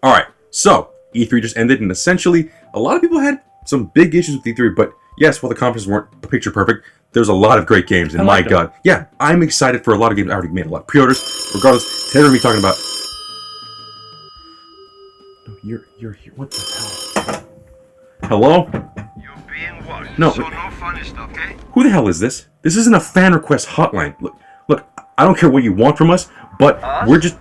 Alright, so E3 just ended, and essentially, a lot of people had some big issues with E3, but yes, while the conferences weren't picture perfect, there's a lot of great games, and my god. Yeah, I'm excited for a lot of games. I already made a lot of pre-orders. Regardless, today we're going to be talking about... No, you're here. What the hell? Hello? You're being watched, no, so no funny stuff, okay? Who the hell is this? This isn't a fan request hotline. Look, I don't care what you want from us, but we're just...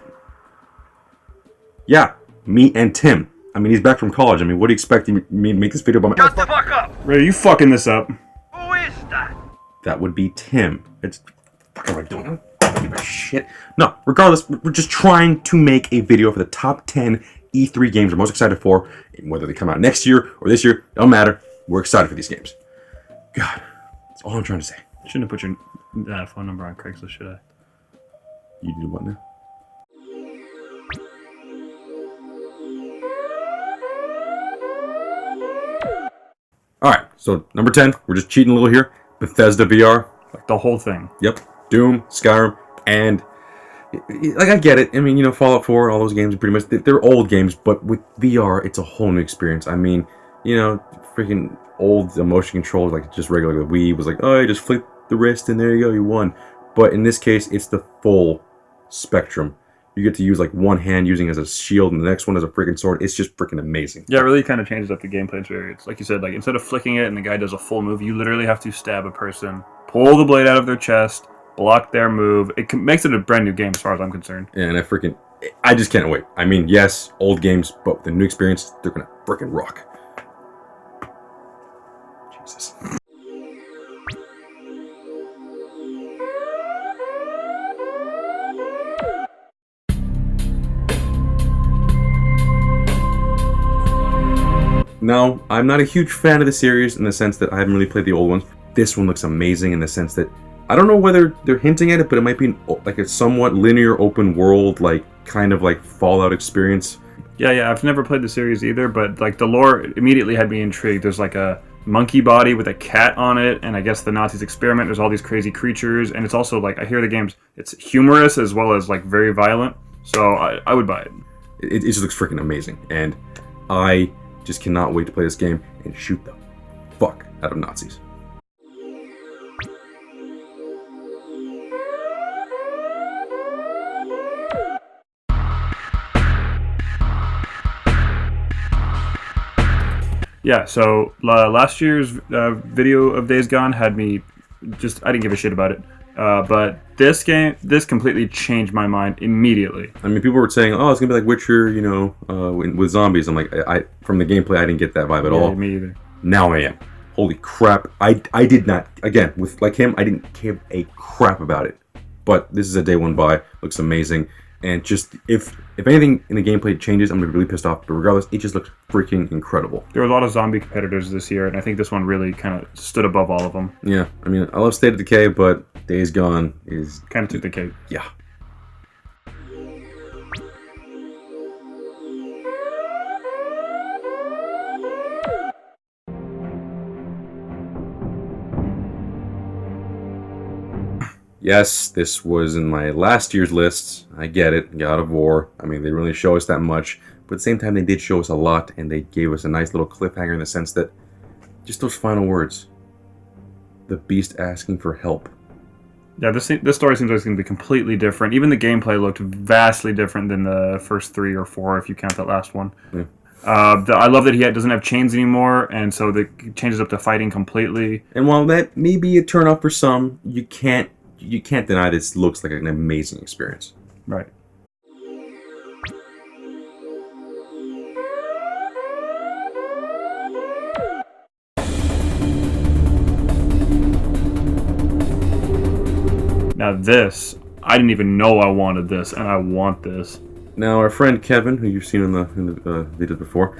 Yeah, me and Tim. I mean, he's back from college. I mean, what do you expect me to make this video about my... Shut the fuck up! Ray, are you fucking this up? Who is that? That would be Tim. It's... What am I doing? I don't give a shit. No, regardless, we're just trying to make a video for the top 10 E3 games we're most excited for. And whether they come out next year or this year, don't matter. We're excited for these games. God, that's all I'm trying to say. Shouldn't have put your phone number on Craigslist, should I? You do what now? Alright, so number 10, we're just cheating a little here. Bethesda VR. Like the whole thing. Yep. Doom, Skyrim, and... Like, I get it. I mean, you know, Fallout 4, all those games are pretty much... They're old games, but with VR, it's a whole new experience. I mean, you know, freaking old motion controls, like just regular the Wii, was like, oh, you just flick the wrist and there you go, you won. But in this case, it's the full spectrum. You get to use like one hand using as a shield and the next one as a freaking sword. It's just freaking amazing. Yeah, it really kind of changes up the gameplay experience. Like you said, like instead of flicking it and the guy does a full move, you literally have to stab a person, pull the blade out of their chest, block their move. It makes it a brand new game as far as I'm concerned. Yeah, and I just can't wait. I mean, yes, old games, but with the new experience, they're gonna freaking rock. Jesus. Now, I'm not a huge fan of the series in the sense that I haven't really played the old ones. This one looks amazing in the sense that I don't know whether they're hinting at it, but it might be like a somewhat linear open world, like kind of like Fallout experience. Yeah, I've never played the series either, but like the lore immediately had me intrigued. There's like a monkey body with a cat on it, and I guess the Nazis experiment. There's all these crazy creatures, and it's also like, I hear the game's, it's humorous as well as like very violent, so I would buy it. It just looks freaking amazing, and I just cannot wait to play this game and shoot the fuck out of Nazis. Yeah, so last year's video of Days Gone had me just, I didn't give a shit about it. But this completely changed my mind immediately. I mean, people were saying, oh, it's going to be like Witcher, you know, with zombies. I'm like, from the gameplay, I didn't get that vibe at all. Me either. Now I am. Holy crap. I did not, again, with like him, I didn't give a crap about it. But this is a day one buy. Looks amazing. And just, if anything in the gameplay changes, I'm going to be really pissed off. But regardless, it just looks freaking incredible. There were a lot of zombie competitors this year, and I think this one really kind of stood above all of them. Yeah, I mean, I love State of Decay, but Days Gone is... kind of took the cake. Yeah. Yes, this was in my last year's lists. I get it. God of War. I mean, they didn't really show us that much. But at the same time, they did show us a lot. And they gave us a nice little cliffhanger in the sense that... just those final words. The beast asking for help. Yeah, this story seems like it's going to be completely different. Even the gameplay looked vastly different than the first 3 or 4, if you count that last one. Yeah. I love that he doesn't have chains anymore, and so it changes up to fighting completely. And while that may be a turn off for some, you can't deny this looks like an amazing experience. Right. Now this, I didn't even know I wanted this, and I want this. Now our friend Kevin, who you've seen in the videos before,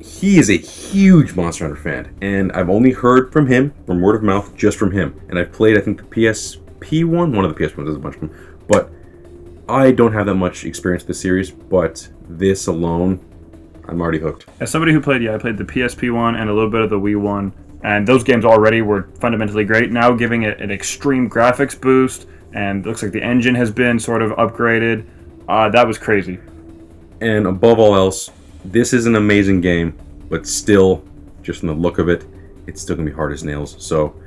he is a huge Monster Hunter fan, and I've only heard from him, from word of mouth, just from him. And I've played, I think, the PSP one of the PS ones, there's a bunch of them, but I don't have that much experience with the series, but this alone, I'm already hooked. As somebody who played, I played the PSP one and a little bit of the Wii one, and those games already were fundamentally great. Now giving it an extreme graphics boost, and it looks like the engine has been sort of upgraded. That was crazy. And above all else, this is an amazing game, but still, just from the look of it, it's still gonna be hard as nails. So,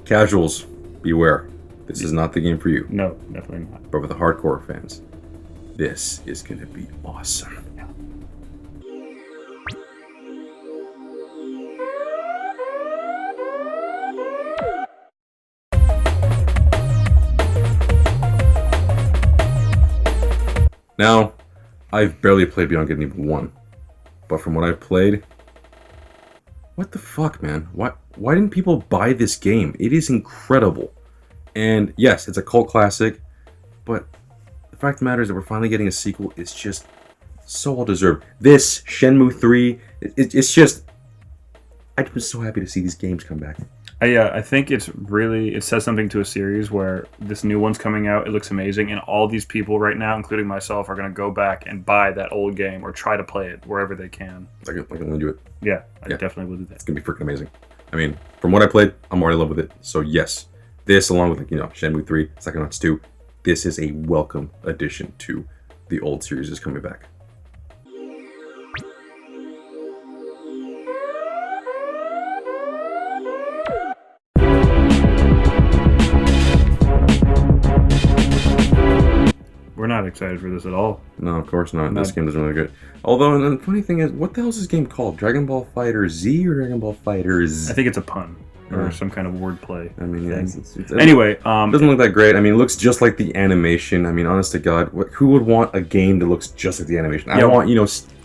casuals, beware. This is not the game for you. No, definitely not. But with the hardcore fans, this is gonna be awesome. Now, I've barely played Beyond Good and Evil 1, but from what I've played, what the fuck, man? Why didn't people buy this game? It is incredible. And yes, it's a cult classic, but the fact of the matter is that we're finally getting a sequel. It's just so well deserved. This, Shenmue 3, it's just... I'm just so happy to see these games come back. I think it says something to a series where this new one's coming out, it looks amazing, and all these people right now, including myself, are going to go back and buy that old game or try to play it wherever they can. Like I'm going to do it. Yeah, I definitely will do that. It's going to be freaking amazing. I mean, from what I played, I'm already in love with it. So yes, this along with, Shenmue 3, Psychonauts 2, this is a welcome addition to the old series is coming back. We're not excited for this at all. No, of course not. This game doesn't really good. Although, and the funny thing is, what the hell is this game called? Dragon Ball FighterZ or Dragon Ball FighterZ? I think it's a pun or some kind of wordplay. I mean, yeah, anyway, it doesn't look that great. I mean, it looks just like the animation. I mean, honest to God, who would want a game that looks just like the animation? I want,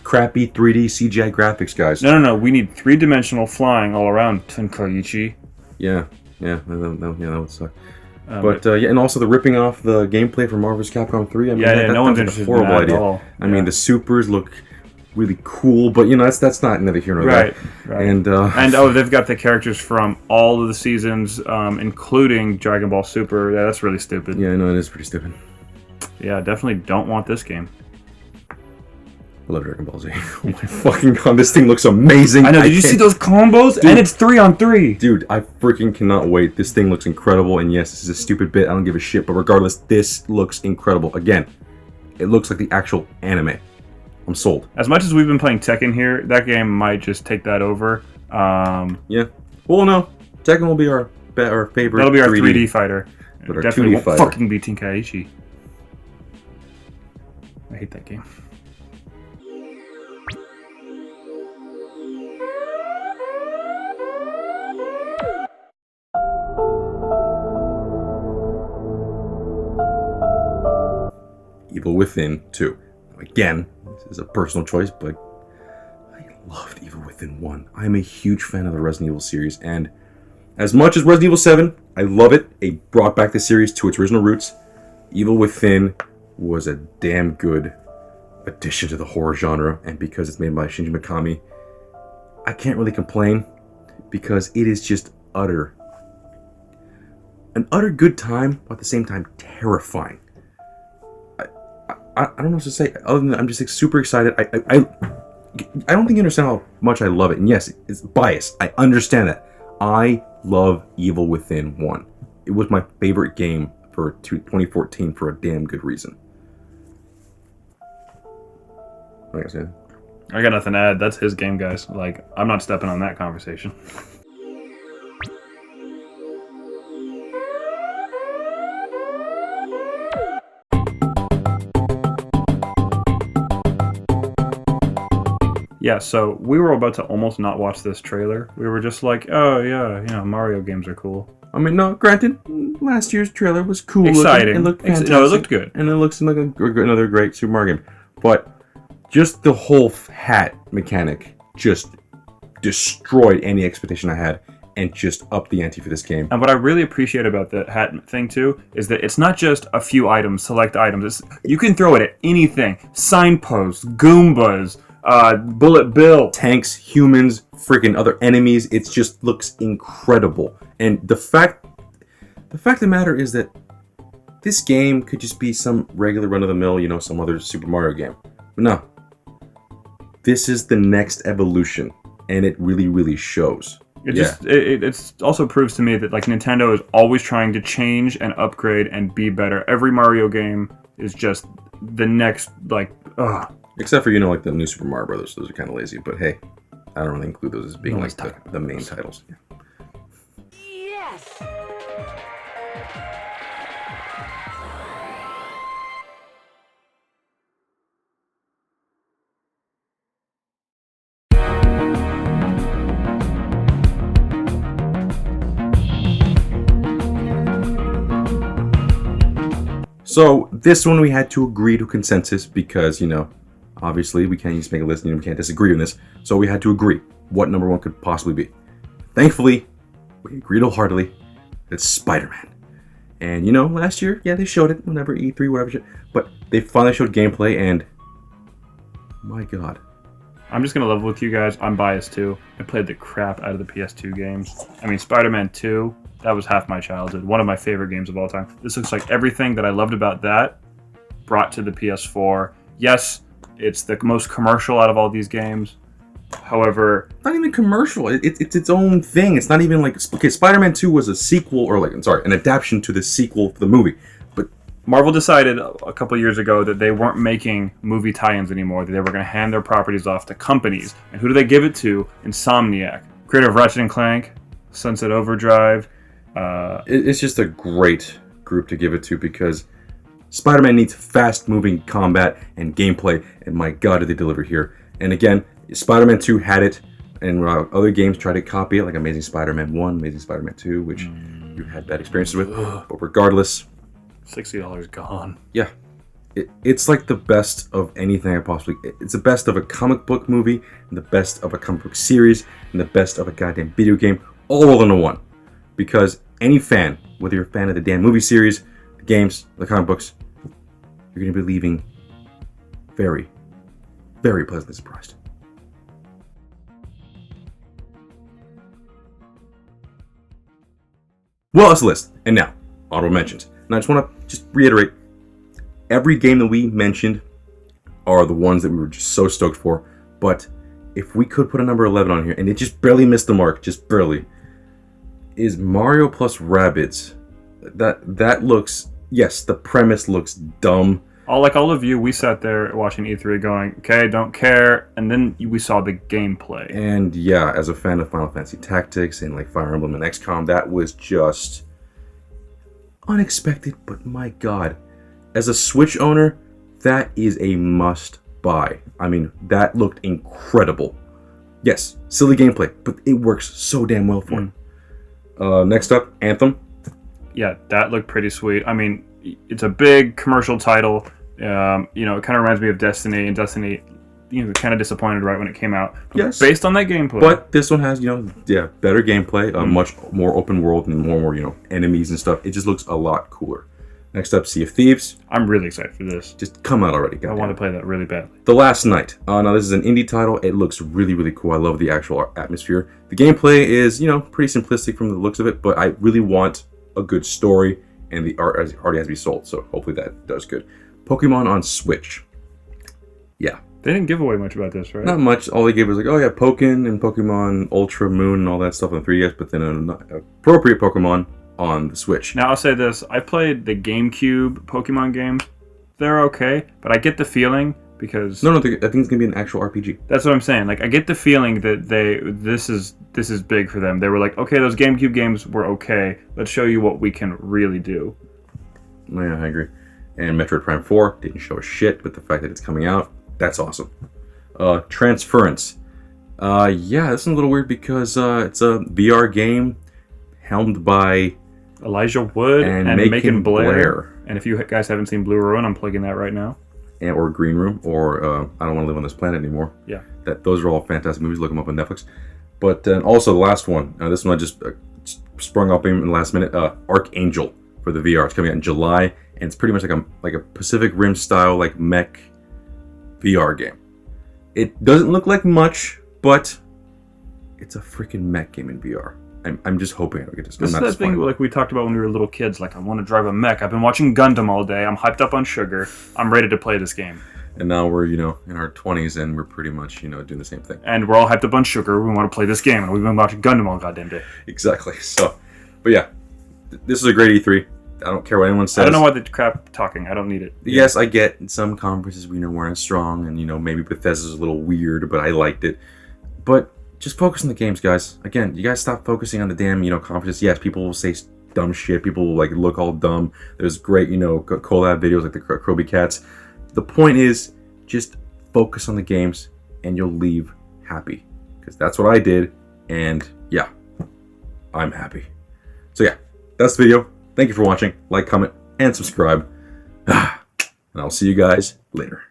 crappy 3D CGI graphics, guys. No. We need three-dimensional flying all around, Tenkaichi. Yeah, that would suck. And also the ripping off the gameplay from Marvel's Capcom 3. I mean, no one's interested in that at all. I mean, the supers look really cool, but that's not neither here nor there. Right. And they've got the characters from all of the seasons, including Dragon Ball Super. Yeah, that's really stupid. Yeah, I know, it is pretty stupid. Yeah, definitely don't want this game. I love Dragon Ball Z. Oh my fucking god, this thing looks amazing. I know, did you see those combos? Dude, and it's 3-on-3. Dude, I freaking cannot wait. This thing looks incredible, and yes, this is a stupid bit, I don't give a shit, but regardless, this looks incredible. Again, it looks like the actual anime. I'm sold. As much as we've been playing Tekken here, that game might just take that over. Yeah. Well, no. Tekken will be our favorite. That'll be our 3D fighter. But our definitely 2D won't fighter. Fucking be Tenkaichi. I hate that game. Evil Within 2. Again, this is a personal choice, but I loved Evil Within 1. I'm a huge fan of the Resident Evil series, and as much as Resident Evil 7, I love it. It brought back the series to its original roots. Evil Within was a damn good addition to the horror genre, and because it's made by Shinji Mikami, I can't really complain, because it is just an utter good time, but at the same time terrifying. I don't know what to say other than I'm just super excited. I don't think you understand how much I love it. And yes, it's biased. I understand that. I love Evil Within 1. It was my favorite game for 2014 for a damn good reason. I got nothing to add. That's his game, guys. Like, I'm not stepping on that conversation. Yeah, so we were about to almost not watch this trailer. We were just like, oh yeah, Mario games are cool. I mean, no, granted, last year's trailer was cool. Exciting. It looked fantastic. No, it looked good. And it looks like another great Super Mario game. But just the whole hat mechanic just destroyed any expectation I had and just upped the ante for this game. And what I really appreciate about the hat thing too is that it's not just a few items, select items. You can throw it at anything. Signposts, Goombas, Bullet Bill, tanks, humans, freaking other enemies. It just looks incredible. And the fact of the matter is that this game could just be some regular run-of-the-mill, some other Super Mario game. But no. This is the next evolution, and it really, really shows. It also proves to me that Nintendo is always trying to change and upgrade and be better. Every Mario game is just the next, like, ugh. Except for, like the new Super Mario Brothers. Those are kind of lazy, but hey, I don't really include those as being like the main titles. Yeah. Yes! So this one we had to agree to consensus because, obviously we can't just make a list and we can't disagree on this. So we had to agree what number one could possibly be. Thankfully, we agreed wholeheartedly that it's Spider-Man. And last year, yeah, they showed it whenever E3, whatever shit. But they finally showed gameplay and my God. I'm just gonna level with you guys. I'm biased too. I played the crap out of the PS2 games. I mean, Spider-Man 2, that was half my childhood. One of my favorite games of all time. This looks like everything that I loved about that brought to the PS4. Yes, it's the most commercial out of all these games. However, not even commercial. It's its own thing. It's not even like, okay, Spider-Man 2 was a sequel, or an adaptation to the sequel to the movie. But Marvel decided a couple years ago that they weren't making movie tie-ins anymore, that they were going to hand their properties off to companies. And who do they give it to? Insomniac. Creator of Ratchet & Clank, Sunset Overdrive. It's just a great group to give it to because Spider-Man needs fast-moving combat and gameplay, and my God, did they deliver here. And again, Spider-Man 2 had it, and other games tried to copy it, like Amazing Spider-Man 1, Amazing Spider-Man 2, which you had bad experiences with. But regardless, $60 gone. Yeah. It's like the best of anything I possibly... It's the best of a comic book movie, and the best of a comic book series, and the best of a goddamn video game, all rolled into one. Because any fan, whether you're a fan of the damn movie series, the games, the comic books, you're going to be leaving very, very pleasantly surprised. Well, that's the list. And now, honorable mentions. And I just want to reiterate, every game that we mentioned are the ones that we were just so stoked for. But if we could put a number 11 on here, and it just barely missed the mark, just barely, is Mario plus Rabbids. That looks, yes, the premise looks dumb. All of you, we sat there watching E3 going, okay, don't care, and then we saw the gameplay. And yeah, as a fan of Final Fantasy Tactics and like Fire Emblem and XCOM, that was just unexpected, but my God. As a Switch owner, that is a must buy. I mean, that looked incredible. Yes, silly gameplay, but it works so damn well for it. Next up, Anthem. Yeah, that looked pretty sweet. I mean, it's a big commercial title. It kind of reminds me of Destiny, and Destiny, kind of disappointed right when it came out. Yes. Based on that gameplay. But this one has, better gameplay, much more open world, and more, enemies and stuff. It just looks a lot cooler. Next up, Sea of Thieves. I'm really excited for this. Just come out already, I want to play that really badly. The Last Night. Now this is an indie title. It looks really, really cool. I love the actual atmosphere. The gameplay is, pretty simplistic from the looks of it, but I really want a good story, and the art already has to be sold, so hopefully that does good. Pokemon on Switch. Yeah. They didn't give away much about this, right? Not much. All they gave was like, oh yeah, Pokken and Pokemon Ultra Moon and all that stuff on 3DS, but then an appropriate Pokemon on the Switch. Now I'll say this, I played the GameCube Pokemon games. They're okay, but I get the feeling because... No, I think it's going to be an actual RPG. That's what I'm saying. Like, I get the feeling that this is big for them. They were like, okay, those GameCube games were okay. Let's show you what we can really do. Yeah, I agree. And Metroid Prime 4 didn't show a shit, but the fact that it's coming out, that's awesome. Transference. Yeah, this is a little weird because it's a VR game helmed by Elijah Wood and Macon Blair. And if you guys haven't seen Blue Ruin, I'm plugging that right now. Or Green Room, or I Don't Want to Live on This Planet Anymore. Yeah. Those are all fantastic movies. Look them up on Netflix. But also the last one. This one I just sprung up in the last minute. Archangel for the VR. It's coming out in July, and it's pretty much like a Pacific Rim style like mech VR game. It doesn't look like much, but it's a freaking mech game in VR. I'm just hoping I get this. This is that thing like we talked about when we were little kids. Like, I want to drive a mech. I've been watching Gundam all day. I'm hyped up on sugar. I'm ready to play this game. And now we're, in our 20s, and we're pretty much, doing the same thing. And we're all hyped up on sugar. We want to play this game, and we've been watching Gundam all goddamn day. Exactly. So, but yeah, this is a great E3. I don't care what anyone says. I don't know why the crap talking. I don't need it. Yes, I get in some conferences we weren't as strong, and maybe Bethesda's a little weird, but I liked it. But just focus on the games, guys. Again, you guys stop focusing on the damn conferences. Yes, people will say dumb shit. People will look all dumb. There's great collab videos like the Kroby Cats. The point is just focus on the games, and you'll leave happy, because that's what I did, and yeah, I'm happy. So yeah, that's the video. Thank you for watching. Like, comment, and subscribe. And I'll see you guys later.